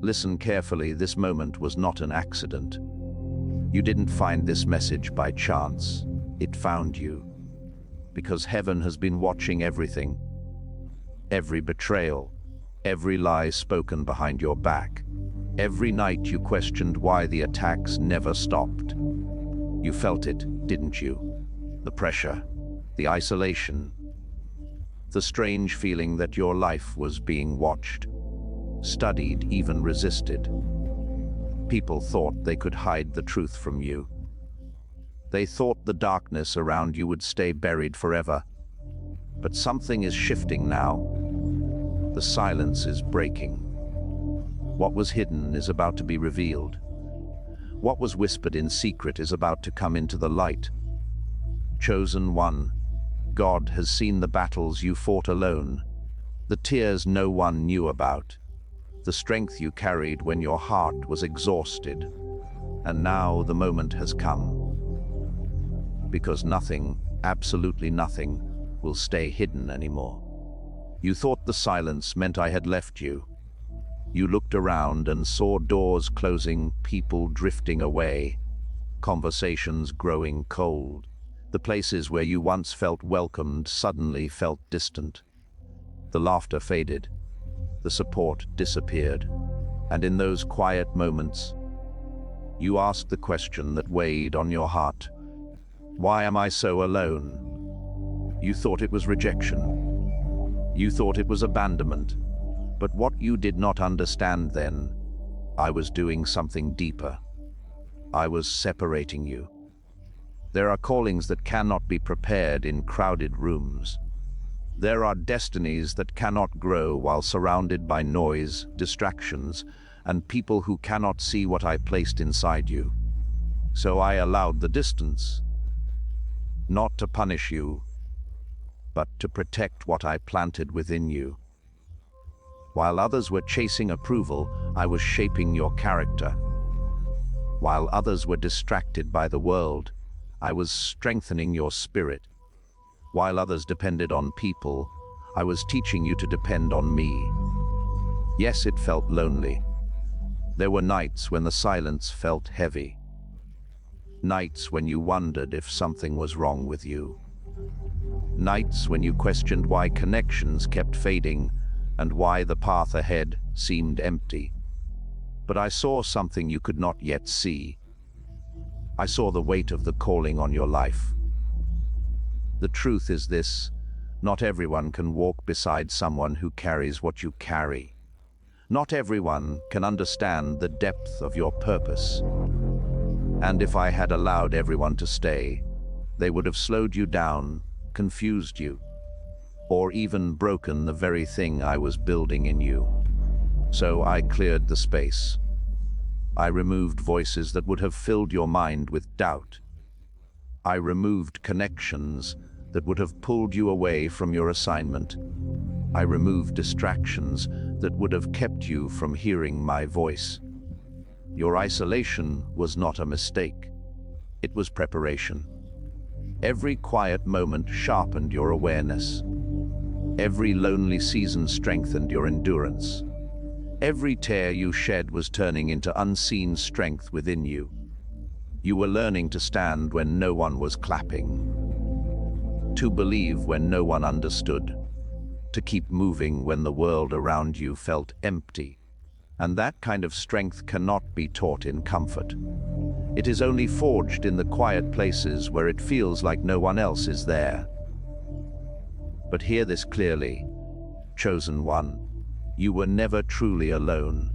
Listen carefully, this moment was not an accident. You didn't find this message by chance. It found you. Because heaven has been watching everything. Every betrayal, every lie spoken behind your back. Every night you questioned why the attacks never stopped. You felt it, didn't you? The pressure, the isolation, the strange feeling that your life was being watched, studied, even resisted. People thought they could hide the truth from you. They thought the darkness around you would stay buried forever. But something is shifting now. The silence is breaking. What was hidden is about to be revealed. What was whispered in secret is about to come into the light. Chosen one, God has seen the battles you fought alone, the tears no one knew about, the strength you carried when your heart was exhausted. And now the moment has come. Because nothing, absolutely nothing, will stay hidden anymore. You thought the silence meant I had left you. You looked around and saw doors closing, people drifting away, conversations growing cold. The places where you once felt welcomed suddenly felt distant. The laughter faded, the support disappeared, and in those quiet moments, you asked the question that weighed on your heart. Why am I so alone? You thought it was rejection. You thought it was abandonment. But what you did not understand then, I was doing something deeper. I was separating you. There are callings that cannot be prepared in crowded rooms. There are destinies that cannot grow while surrounded by noise, distractions, and people who cannot see what I placed inside you. So I allowed the distance. Not to punish you, but to protect what I planted within you. While others were chasing approval, I was shaping your character. While others were distracted by the world, I was strengthening your spirit. While others depended on people, I was teaching you to depend on me. Yes, it felt lonely. There were nights when the silence felt heavy. Nights when you wondered if something was wrong with you. Nights when you questioned why connections kept fading and why the path ahead seemed empty. But I saw something you could not yet see. I saw the weight of the calling on your life. The truth is this: not everyone can walk beside someone who carries what you carry. Not everyone can understand the depth of your purpose. And if I had allowed everyone to stay, they would have slowed you down, confused you, or even broken the very thing I was building in you. So I cleared the space. I removed voices that would have filled your mind with doubt. I removed connections that would have pulled you away from your assignment. I removed distractions that would have kept you from hearing my voice. Your isolation was not a mistake. It was preparation. Every quiet moment sharpened your awareness. Every lonely season strengthened your endurance. Every tear you shed was turning into unseen strength within you. You were learning to stand when no one was clapping, to believe when no one understood, to keep moving when the world around you felt empty. And that kind of strength cannot be taught in comfort. It is only forged in the quiet places where it feels like no one else is there. But hear this clearly, chosen one, you were never truly alone.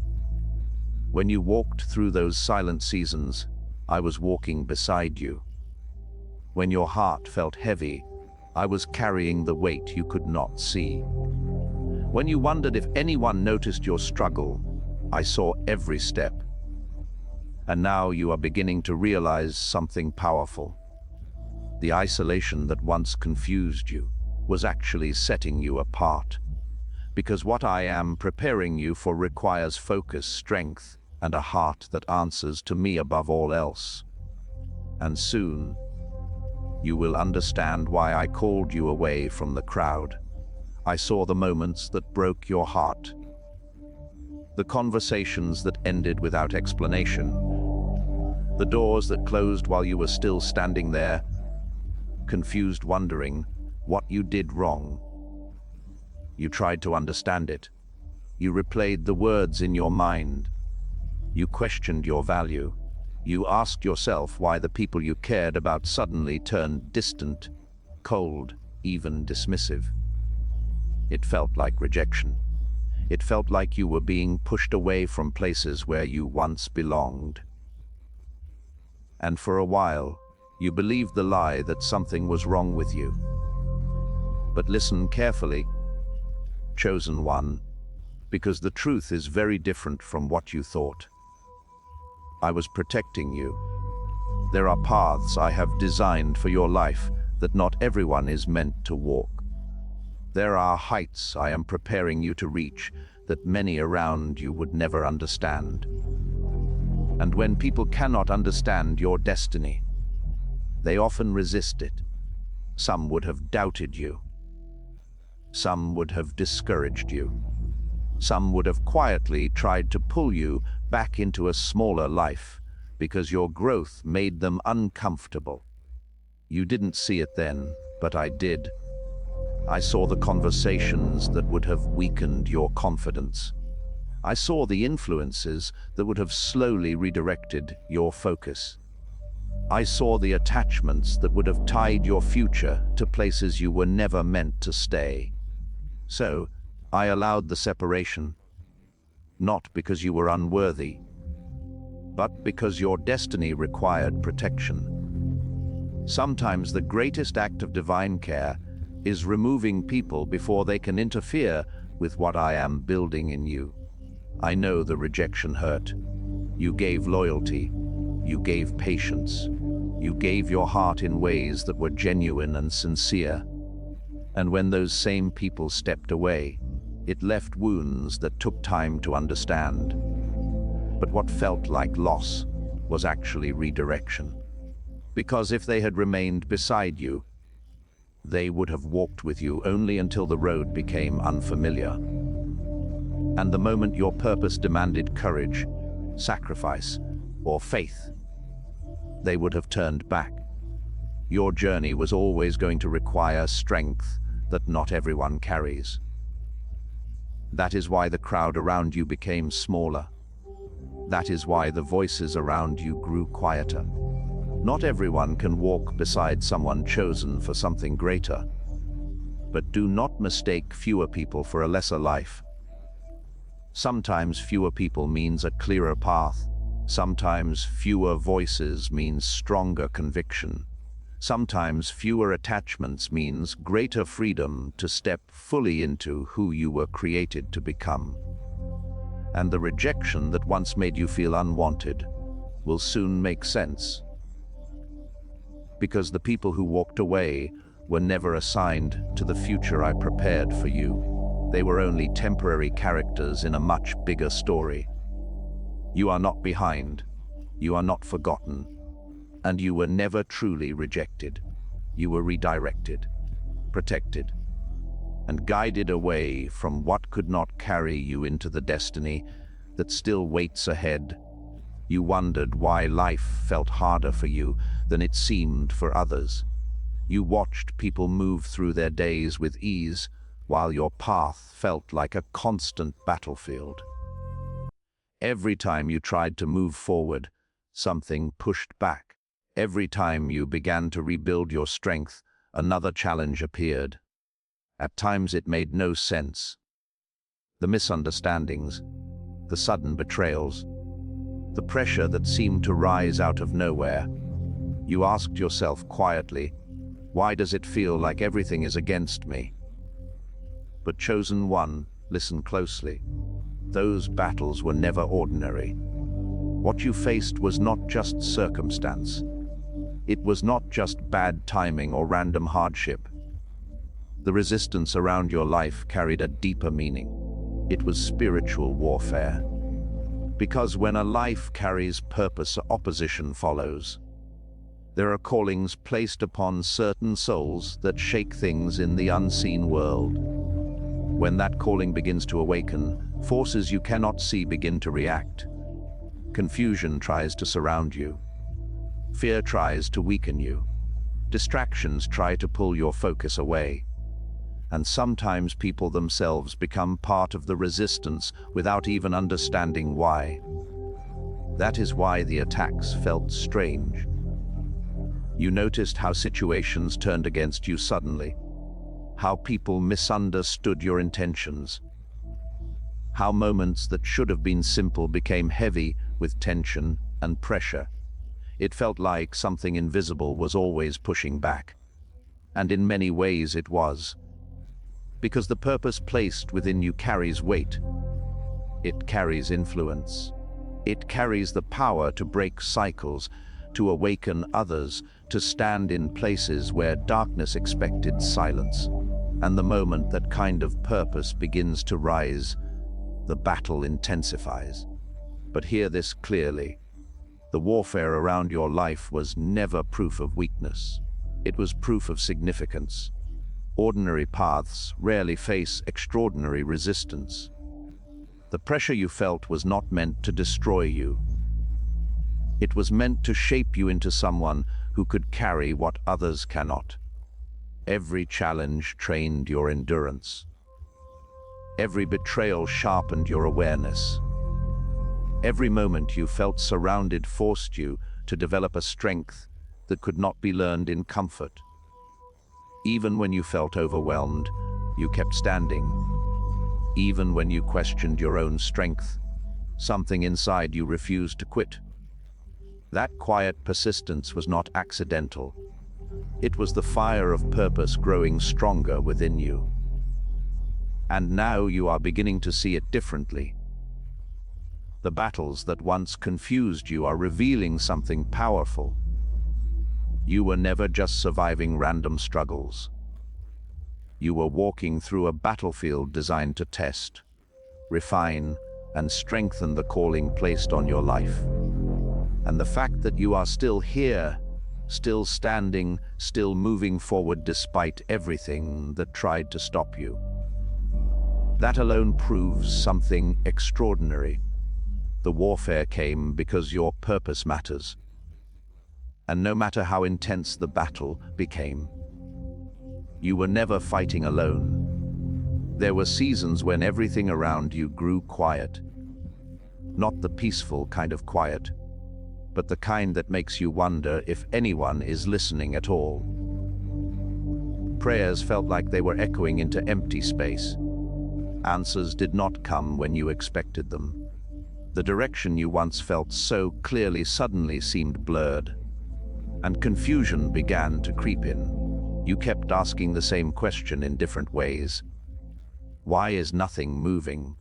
When you walked through those silent seasons, I was walking beside you. When your heart felt heavy, I was carrying the weight you could not see. When you wondered if anyone noticed your struggle, I saw every step. And now you are beginning to realize something powerful. The isolation that once confused you was actually setting you apart. Because what I am preparing you for requires focus, strength, and a heart that answers to me above all else. And soon, you will understand why I called you away from the crowd. I saw the moments that broke your heart. The conversations that ended without explanation. The doors that closed while you were still standing there, confused, wondering what you did wrong. You tried to understand it. You replayed the words in your mind. You questioned your value. You asked yourself why the people you cared about suddenly turned distant, cold, even dismissive. It felt like rejection. It felt like you were being pushed away from places where you once belonged. And for a while, you believed the lie that something was wrong with you. But listen carefully, chosen one, because the truth is very different from what you thought. I was protecting you. There are paths I have designed for your life that not everyone is meant to walk. There are heights I am preparing you to reach that many around you would never understand. And when people cannot understand your destiny, they often resist it. Some would have doubted you. Some would have discouraged you. Some would have quietly tried to pull you back into a smaller life because your growth made them uncomfortable. You didn't see it then, but I did. I saw the conversations that would have weakened your confidence. I saw the influences that would have slowly redirected your focus. I saw the attachments that would have tied your future to places you were never meant to stay. So, I allowed the separation, not because you were unworthy, but because your destiny required protection. Sometimes the greatest act of divine care is removing people before they can interfere with what I am building in you. I know the rejection hurt. You gave loyalty. You gave patience. You gave your heart in ways that were genuine and sincere. And when those same people stepped away, it left wounds that took time to understand. But what felt like loss was actually redirection. Because if they had remained beside you, they would have walked with you only until the road became unfamiliar. And the moment your purpose demanded courage, sacrifice, or faith, they would have turned back. Your journey was always going to require strength that not everyone carries. That is why the crowd around you became smaller. That is why the voices around you grew quieter. Not everyone can walk beside someone chosen for something greater. But do not mistake fewer people for a lesser life. Sometimes fewer people means a clearer path. Sometimes fewer voices means stronger conviction. Sometimes fewer attachments means greater freedom to step fully into who you were created to become. And the rejection that once made you feel unwanted will soon make sense. Because the people who walked away were never assigned to the future I prepared for you. They were only temporary characters in a much bigger story. You are not behind. You are not forgotten. And you were never truly rejected. You were redirected, protected, and guided away from what could not carry you into the destiny that still waits ahead. You wondered why life felt harder for you than it seemed for others. You watched people move through their days with ease, while your path felt like a constant battlefield. Every time you tried to move forward, something pushed back. Every time you began to rebuild your strength, another challenge appeared. At times it made no sense. The misunderstandings, the sudden betrayals, the pressure that seemed to rise out of nowhere. You asked yourself quietly, why does it feel like everything is against me? But chosen one, listen closely. Those battles were never ordinary. What you faced was not just circumstance. It was not just bad timing or random hardship. The resistance around your life carried a deeper meaning. It was spiritual warfare. Because when a life carries purpose, opposition follows. There are callings placed upon certain souls that shake things in the unseen world. When that calling begins to awaken, forces you cannot see begin to react. Confusion tries to surround you. Fear tries to weaken you. Distractions try to pull your focus away. And sometimes people themselves become part of the resistance without even understanding why. That is why the attacks felt strange. You noticed how situations turned against you suddenly, how people misunderstood your intentions, how moments that should have been simple became heavy with tension and pressure. It felt like something invisible was always pushing back. And in many ways it was. Because the purpose placed within you carries weight. It carries influence. It carries the power to break cycles, to awaken others, to stand in places where darkness expected silence. And the moment that kind of purpose begins to rise, the battle intensifies. But hear this clearly. The warfare around your life was never proof of weakness. It was proof of significance. Ordinary paths rarely face extraordinary resistance. The pressure you felt was not meant to destroy you. It was meant to shape you into someone who could carry what others cannot. Every challenge trained your endurance. Every betrayal sharpened your awareness. Every moment you felt surrounded forced you to develop a strength that could not be learned in comfort. Even when you felt overwhelmed, you kept standing. Even when you questioned your own strength, something inside you refused to quit. That quiet persistence was not accidental. It was the fire of purpose growing stronger within you. And now you are beginning to see it differently. The battles that once confused you are revealing something powerful. You were never just surviving random struggles. You were walking through a battlefield designed to test, refine, and strengthen the calling placed on your life. And the fact that you are still here, still standing, still moving forward despite everything that tried to stop you, that alone proves something extraordinary. The warfare came because your purpose matters. And no matter how intense the battle became, you were never fighting alone. There were seasons when everything around you grew quiet. Not the peaceful kind of quiet, but the kind that makes you wonder if anyone is listening at all. Prayers felt like they were echoing into empty space. Answers did not come when you expected them. The direction you once felt so clearly suddenly seemed blurred, and confusion began to creep in. You kept asking the same question in different ways. Why is nothing moving?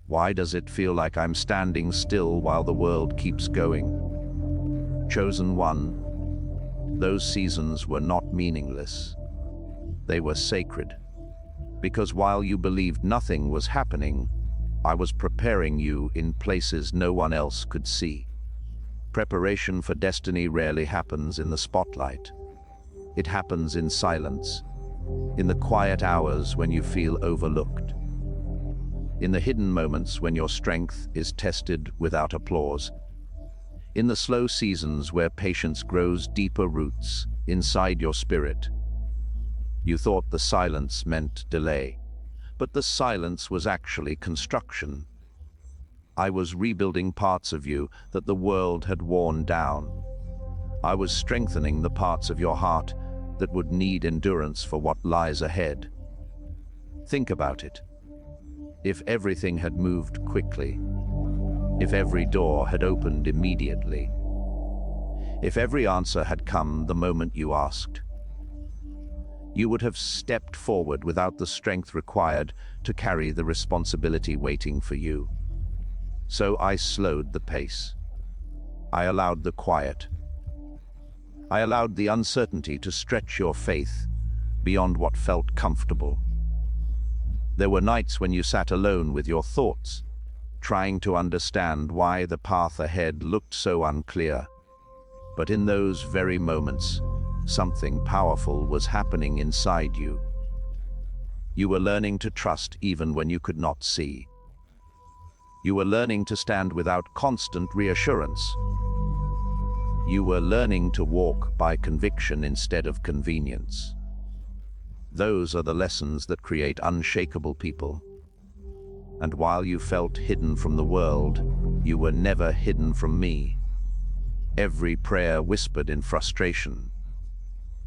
Why does it feel like I'm standing still while the world keeps going? Chosen one, those seasons were not meaningless. They were sacred. Because while you believed nothing was happening, I was preparing you in places no one else could see. Preparation for destiny rarely happens in the spotlight. It happens in silence, in the quiet hours when you feel overlooked, in the hidden moments when your strength is tested without applause, in the slow seasons where patience grows deeper roots inside your spirit. You thought the silence meant delay, but the silence was actually construction. I was rebuilding parts of you that the world had worn down. I was strengthening the parts of your heart that would need endurance for what lies ahead. Think about it. If everything had moved quickly, if every door had opened immediately, if every answer had come the moment you asked, you would have stepped forward without the strength required to carry the responsibility waiting for you. So I slowed the pace. I allowed the quiet. I allowed the uncertainty to stretch your faith beyond what felt comfortable. There were nights when you sat alone with your thoughts, trying to understand why the path ahead looked so unclear. But in those very moments, something powerful was happening inside you. You were learning to trust even when you could not see. You were learning to stand without constant reassurance. You were learning to walk by conviction instead of convenience. Those are the lessons that create unshakable people. And while you felt hidden from the world, you were never hidden from me. Every prayer whispered in frustration.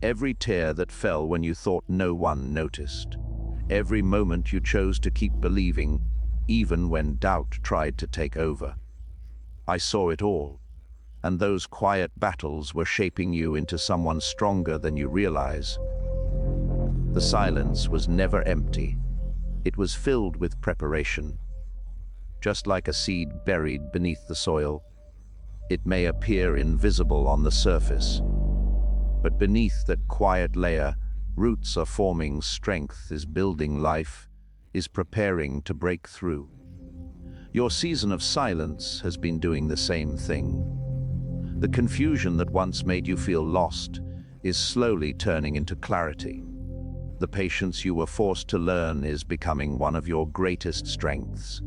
Every tear that fell when you thought no one noticed. Every moment you chose to keep believing, even when doubt tried to take over. I saw it all, and those quiet battles were shaping you into someone stronger than you realize. The silence was never empty. It was filled with preparation. Just like a seed buried beneath the soil, it may appear invisible on the surface, but beneath that quiet layer, roots are forming, strength is building, life is preparing to break through. Your season of silence has been doing the same thing. The confusion that once made you feel lost is slowly turning into clarity. The patience you were forced to learn is becoming one of your greatest strengths.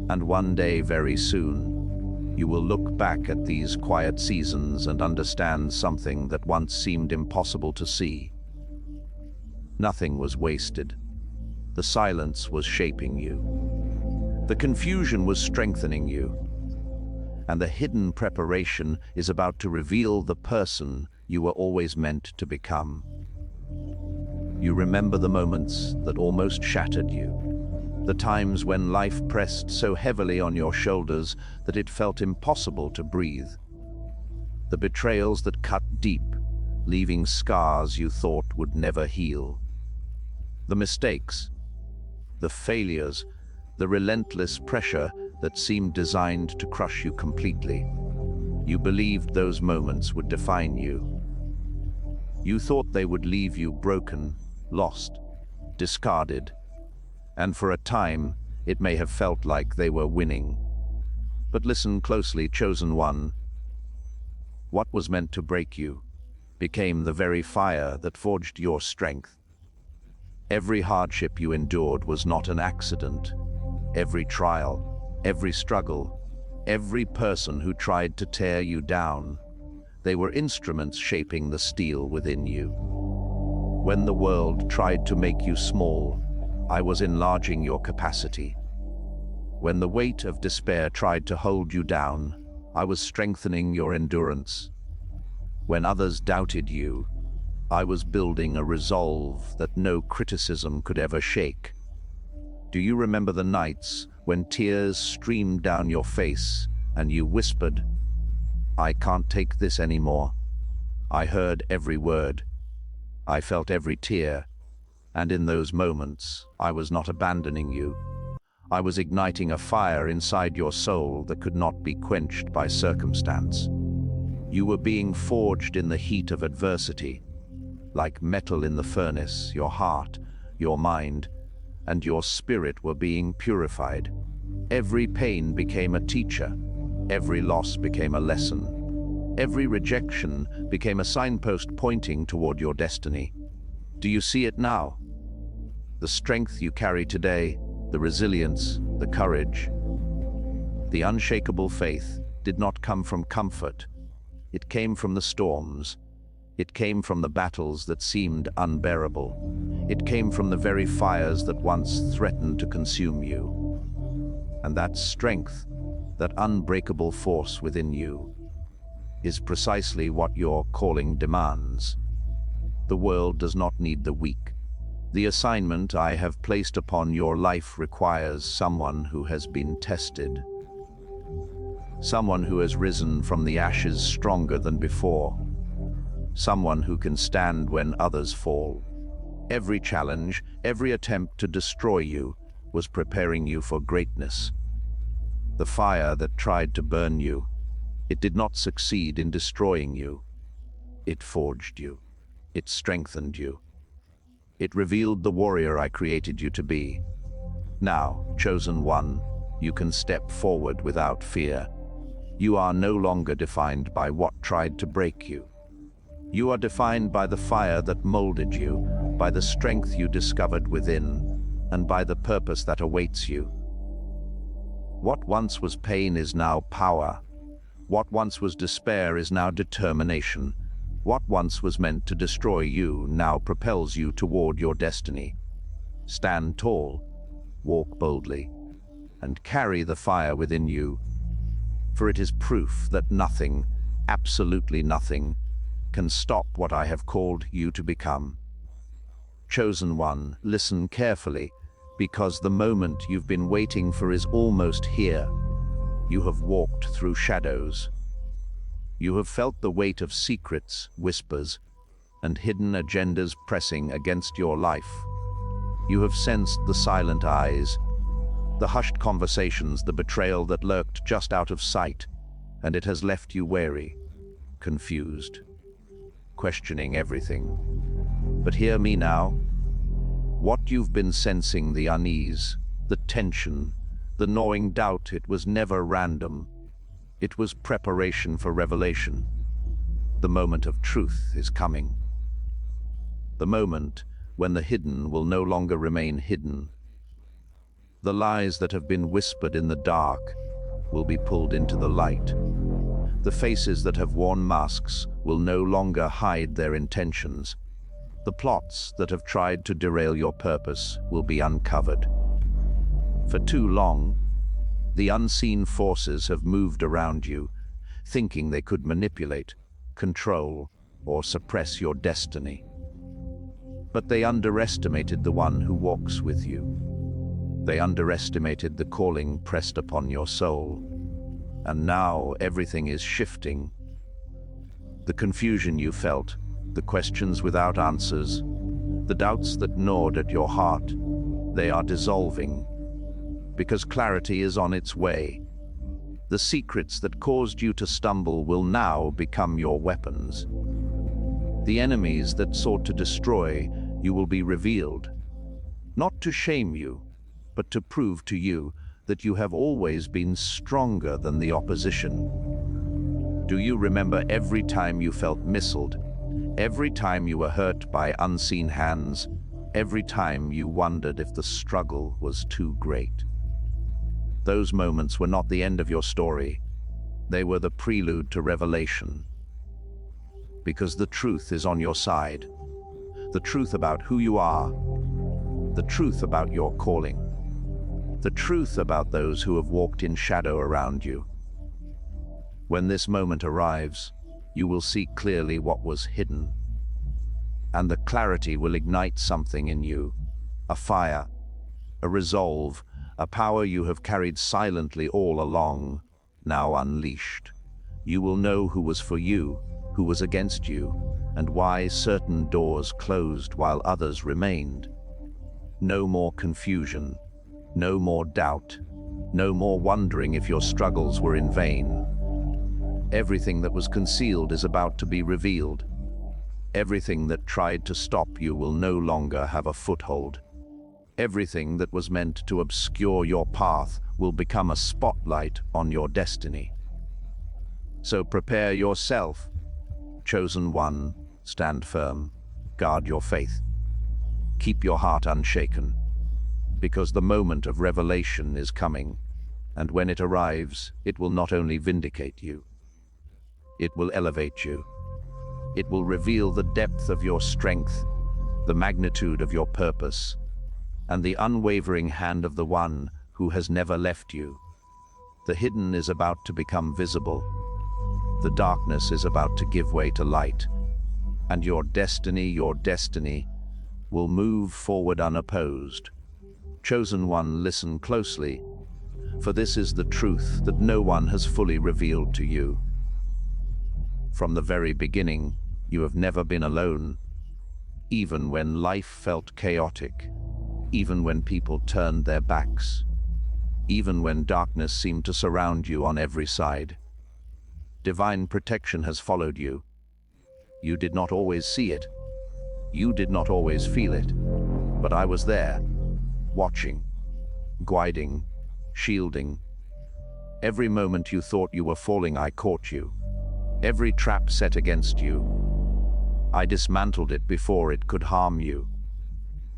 And one day, very soon, you will look back at these quiet seasons and understand something that once seemed impossible to see. Nothing was wasted. The silence was shaping you. The confusion was strengthening you. And the hidden preparation is about to reveal the person you were always meant to become. You remember the moments that almost shattered you, the times when life pressed so heavily on your shoulders that it felt impossible to breathe, the betrayals that cut deep, leaving scars you thought would never heal, the mistakes, the failures, the relentless pressure that seemed designed to crush you completely. You believed those moments would define you. You thought they would leave you broken, lost, discarded, and for a time it may have felt like they were winning. But listen closely, chosen one. What was meant to break you became the very fire that forged your strength. Every hardship you endured was not an accident. Every trial, every struggle, every person who tried to tear you down, they were instruments shaping the steel within you. When the world tried to make you small, I was enlarging your capacity. When the weight of despair tried to hold you down, I was strengthening your endurance. When others doubted you, I was building a resolve that no criticism could ever shake. Do you remember the nights when tears streamed down your face and you whispered, "I can't take this anymore"? I heard every word. I felt every tear, and in those moments, I was not abandoning you. I was igniting a fire inside your soul that could not be quenched by circumstance. You were being forged in the heat of adversity. Like metal in the furnace, your heart, your mind, and your spirit were being purified. Every pain became a teacher. Every loss became a lesson. Every rejection became a signpost pointing toward your destiny. Do you see it now? The strength you carry today, the resilience, the courage, the unshakable faith did not come from comfort. It came from the storms. It came from the battles that seemed unbearable. It came from the very fires that once threatened to consume you. And that strength, that unbreakable force within you, is precisely what your calling demands. The world does not need the weak. The assignment I have placed upon your life requires someone who has been tested. Someone who has risen from the ashes stronger than before. Someone who can stand when others fall. Every challenge, every attempt to destroy you was preparing you for greatness. The fire that tried to burn you, it did not succeed in destroying you. It forged you. It strengthened you. It revealed the warrior I created you to be. Now, chosen one, you can step forward without fear. You are no longer defined by what tried to break you. You are defined by the fire that molded you, by the strength you discovered within, and by the purpose that awaits you. What once was pain is now power. What once was despair is now determination. What once was meant to destroy you now propels you toward your destiny. Stand tall, walk boldly, and carry the fire within you, for it is proof that nothing, absolutely nothing, can stop what I have called you to become. Chosen one, listen carefully, because the moment you've been waiting for is almost here. You have walked through shadows. You have felt the weight of secrets, whispers, and hidden agendas pressing against your life. You have sensed the silent eyes, the hushed conversations, the betrayal that lurked just out of sight, and it has left you wary, confused, questioning everything. But hear me now. What you've been sensing, the unease, the tension, the gnawing doubt, it was never random. It was preparation for revelation. The moment of truth is coming. The moment when the hidden will no longer remain hidden. The lies that have been whispered in the dark will be pulled into the light. The faces that have worn masks will no longer hide their intentions. The plots that have tried to derail your purpose will be uncovered. For too long, the unseen forces have moved around you, thinking they could manipulate, control, or suppress your destiny. But they underestimated the one who walks with you. They underestimated the calling pressed upon your soul. And now everything is shifting. The confusion you felt, the questions without answers, the doubts that gnawed at your heart, they are dissolving. Because clarity is on its way. The secrets that caused you to stumble will now become your weapons. The enemies that sought to destroy you will be revealed. Not to shame you, but to prove to you that you have always been stronger than the opposition. Do you remember every time you felt missiled? Every time you were hurt by unseen hands? Every time you wondered if the struggle was too great? Those moments were not the end of your story. They were the prelude to revelation. Because the truth is on your side. The truth about who you are. The truth about your calling. The truth about those who have walked in shadow around you. When this moment arrives, you will see clearly what was hidden. And the clarity will ignite something in you. A fire, a resolve, a power you have carried silently all along, now unleashed. You will know who was for you, who was against you, and why certain doors closed while others remained. No more confusion, no more doubt, no more wondering if your struggles were in vain. Everything that was concealed is about to be revealed. Everything that tried to stop you will no longer have a foothold. Everything that was meant to obscure your path will become a spotlight on your destiny. So prepare yourself. Chosen one, stand firm, guard your faith. Keep your heart unshaken, because the moment of revelation is coming, and when it arrives, it will not only vindicate you, it will elevate you. It will reveal the depth of your strength, the magnitude of your purpose, and the unwavering hand of the one who has never left you. The hidden is about to become visible. The darkness is about to give way to light. And your destiny will move forward unopposed. Chosen one, listen closely, for this is the truth that no one has fully revealed to you. From the very beginning, you have never been alone. Even when life felt chaotic, even when people turned their backs, even when darkness seemed to surround you on every side. Divine protection has followed you. You did not always see it. You did not always feel it. But I was there, watching, guiding, shielding. Every moment you thought you were falling, I caught you. Every trap set against you, I dismantled it before it could harm you.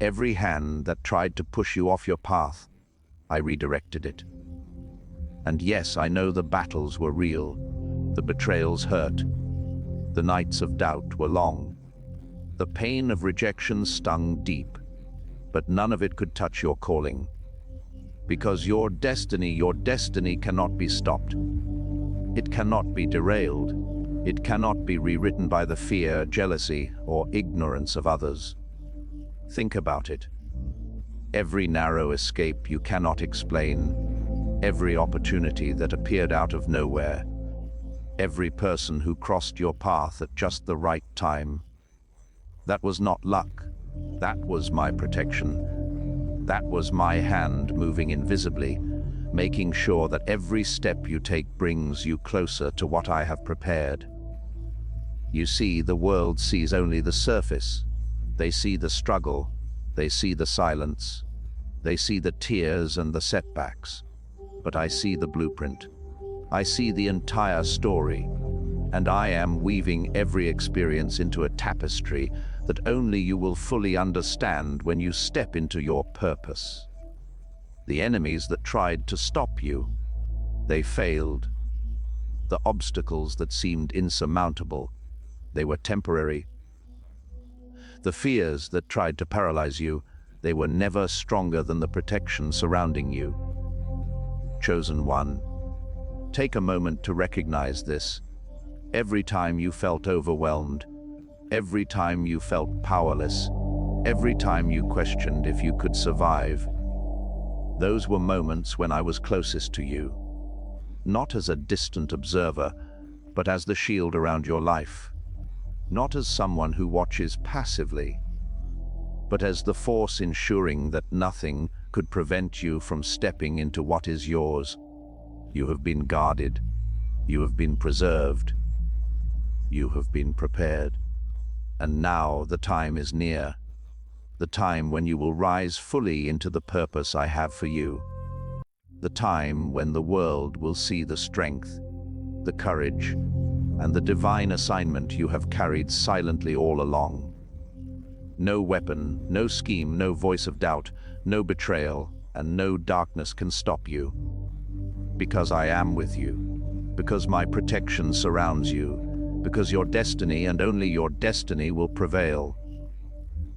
Every hand that tried to push you off your path, I redirected it. And yes, I know the battles were real, the betrayals hurt, the nights of doubt were long. The pain of rejection stung deep, but none of it could touch your calling. Because your destiny cannot be stopped. It cannot be derailed. It cannot be rewritten by the fear, jealousy, or ignorance of others. Think about it. Every narrow escape you cannot explain, every opportunity that appeared out of nowhere, every person who crossed your path at just the right time. That was not luck. That was my protection. That was my hand moving invisibly, making sure that every step you take brings you closer to what I have prepared. You see, the world sees only the surface. They see the struggle, they see the silence, they see the tears and the setbacks. But I see the blueprint. I see the entire story, and I am weaving every experience into a tapestry that only you will fully understand when you step into your purpose. The enemies that tried to stop you, they failed. The obstacles that seemed insurmountable, they were temporary. The fears that tried to paralyze you, they were never stronger than the protection surrounding you. Chosen one, take a moment to recognize this. Every time you felt overwhelmed, every time you felt powerless, every time you questioned if you could survive, those were moments when I was closest to you, not as a distant observer, but as the shield around your life, not as someone who watches passively, but as the force ensuring that nothing could prevent you from stepping into what is yours. You have been guarded, you have been preserved, you have been prepared. And now the time is near, the time when you will rise fully into the purpose I have for you. The time when the world will see the strength, the courage, and the divine assignment you have carried silently all along. No weapon, no scheme, no voice of doubt, no betrayal, and no darkness can stop you. Because I am with you, because my protection surrounds you, because your destiny and only your destiny will prevail.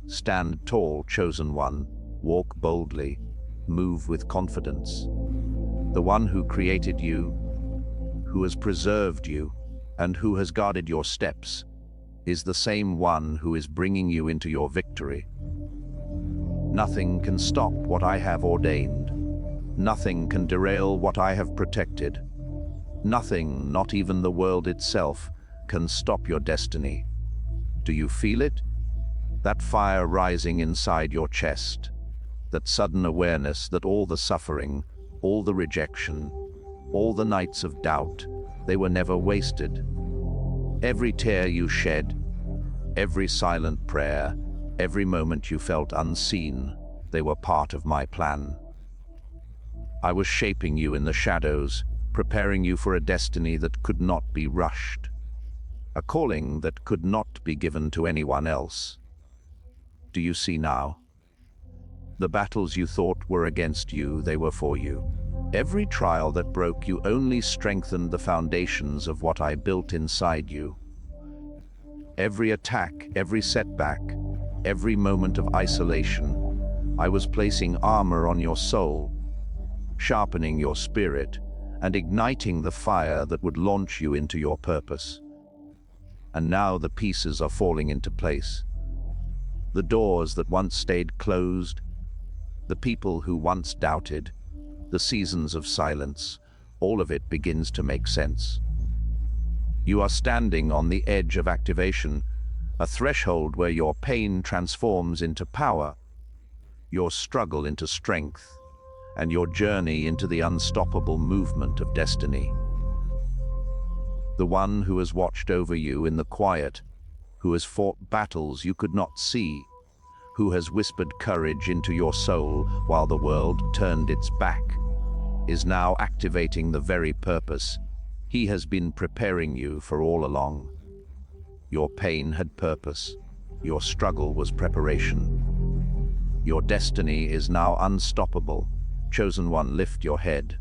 Stand tall, chosen one, walk boldly, move with confidence. The one who created you, who has preserved you, and who has guarded your steps, is the same one who is bringing you into your victory. Nothing can stop what I have ordained. Nothing can derail what I have protected. Nothing, not even the world itself, can stop your destiny. Do you feel it? That fire rising inside your chest, that sudden awareness that all the suffering, all the rejection, all the nights of doubt, they were never wasted. Every tear you shed, every silent prayer, every moment you felt unseen, they were part of my plan. I was shaping you in the shadows, preparing you for a destiny that could not be rushed, a calling that could not be given to anyone else. Do you see now? The battles you thought were against you, they were for you. Every trial that broke you only strengthened the foundations of what I built inside you. Every attack, every setback, every moment of isolation, I was placing armor on your soul, sharpening your spirit, and igniting the fire that would launch you into your purpose. And now the pieces are falling into place. The doors that once stayed closed, the people who once doubted, the seasons of silence, all of it begins to make sense. You are standing on the edge of activation, a threshold where your pain transforms into power, your struggle into strength, and your journey into the unstoppable movement of destiny. The one who has watched over you in the quiet, who has fought battles you could not see, who has whispered courage into your soul while the world turned its back, is now activating the very purpose he has been preparing you for all along. Your pain had purpose. Your struggle was preparation. Your destiny is now unstoppable. Chosen one, lift your head.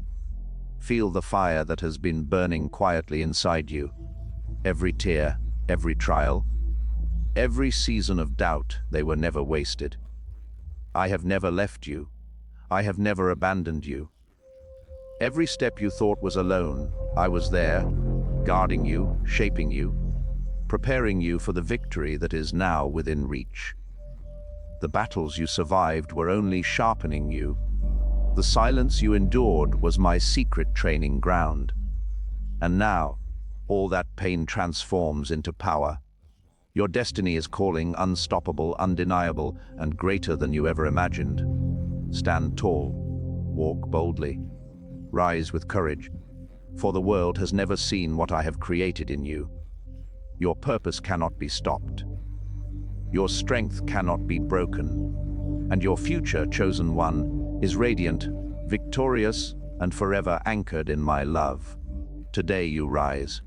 Feel the fire that has been burning quietly inside you. Every tear, every trial, every season of doubt, they were never wasted. I have never left you. I have never abandoned you. Every step you thought was alone, I was there, guarding you, shaping you, preparing you for the victory that is now within reach. The battles you survived were only sharpening you. The silence you endured was my secret training ground. And now, all that pain transforms into power. Your destiny is calling, unstoppable, undeniable, and greater than you ever imagined. Stand tall, walk boldly, rise with courage, for the world has never seen what I have created in you. Your purpose cannot be stopped. Your strength cannot be broken. And your future, chosen one, is radiant, victorious, and forever anchored in my love. Today you rise,